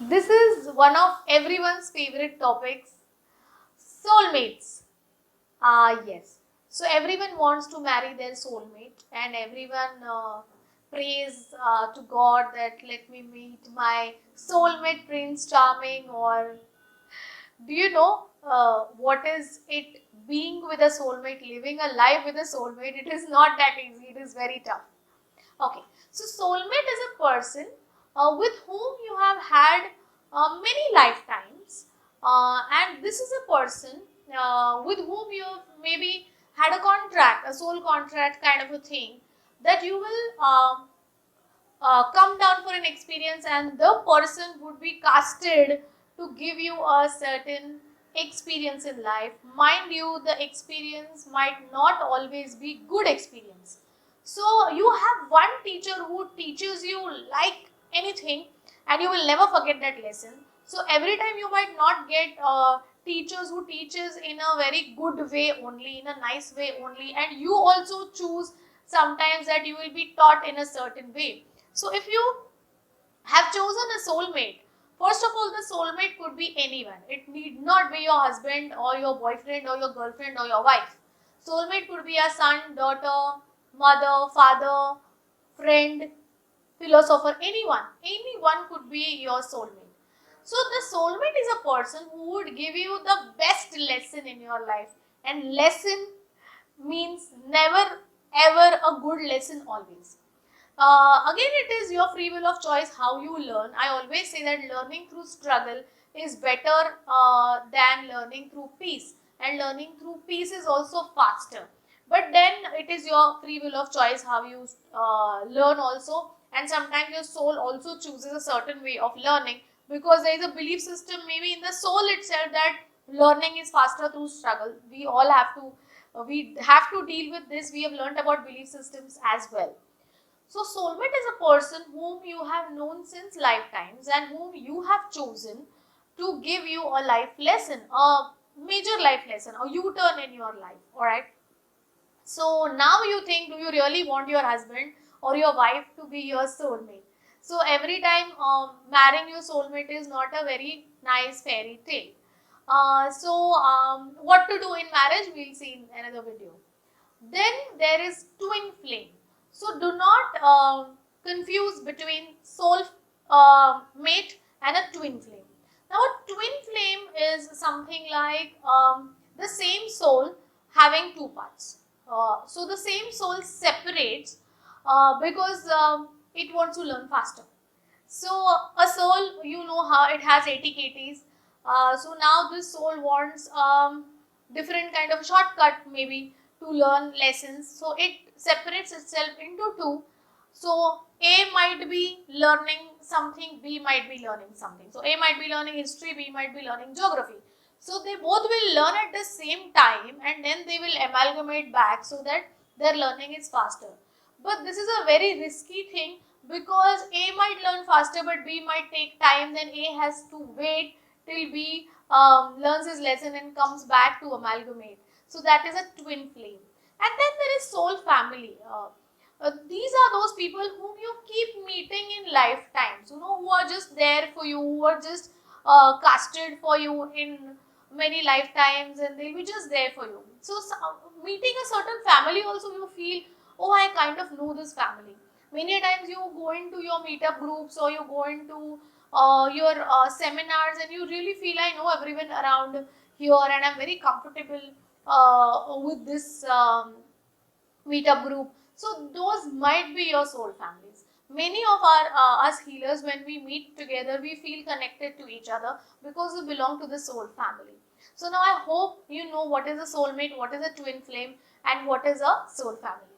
This is one of everyone's favorite topics, soulmates. Yes. So everyone wants to marry their soulmate, and everyone prays to God that let me meet my soulmate Prince Charming. Or do you know what is it being with a soulmate, living a life with a soulmate? It is not that easy. It is very tough. Okay, so soulmate is a person with whom you have had many lifetimes, and this is a person with whom you have maybe had a contract, a soul contract kind of a thing, that you will come down for an experience, and the person would be casted to give you a certain experience in life. Mind you, the experience might not always be good experience. So you have one teacher who teaches you like anything, and you will never forget that lesson. So every time you might not get teachers who teaches in a very good way only, in a nice way only, and you also choose sometimes that you will be taught in a certain way. So if you have chosen a soulmate, first of all, the soulmate could be anyone. It need not be your husband or your boyfriend or your girlfriend or your wife. Soulmate could be a son, daughter, mother, father, friend, philosopher, anyone. Anyone could be your soulmate. So the soulmate is a person who would give you the best lesson in your life. And lesson means never ever a good lesson always. Again, it is your free will of choice how you learn. I always say that learning through struggle is better than learning through peace, and learning through peace is also faster. But then it is your free will of choice how you learn also, and sometimes your soul also chooses a certain way of learning, because there is a belief system maybe in the soul itself that learning is faster through struggle. We have to deal with this. We have learned about belief systems as well. So soulmate is a person whom you have known since lifetimes, and whom you have chosen to give you a life lesson, a major life lesson, a U-turn in your life. Alright. So now you think, do you really want your husband or your wife to be your soulmate? So every time marrying your soulmate is not a very nice fairy tale. What to do in marriage, we'll see in another video. Then there is twin flame. So do not confuse between soul mate and a twin flame. Now a twin flame is something like the same soul having two parts. So the same soul separates because it wants to learn faster. So a soul, you know how it has 80 kts. So now this soul wants different kind of shortcut maybe to learn lessons. So it separates itself into two. So A might be learning something, B might be learning something. So A might be learning history, B might be learning geography. So they both will learn at the same time, and then they will amalgamate back so that their learning is faster. But this is a very risky thing, because A might learn faster but B might take time. Then A has to wait till B learns his lesson and comes back to amalgamate. So that is a twin flame. And then there is soul family. These are those people whom you keep meeting in lifetimes, who are just there for you, who are just casted for you in many lifetimes, and they'll be just there for you. So, meeting a certain family also, you feel, oh, I kind of know this family. Many times you go into your meetup groups, or you go into your seminars, and you really feel, I know everyone around here, and I'm very comfortable with this meetup group. So those might be your soul families. Many of us healers, when we meet together, we feel connected to each other because we belong to the soul family. So now I hope you know what is a soulmate, what is a twin flame, and what is a soul family.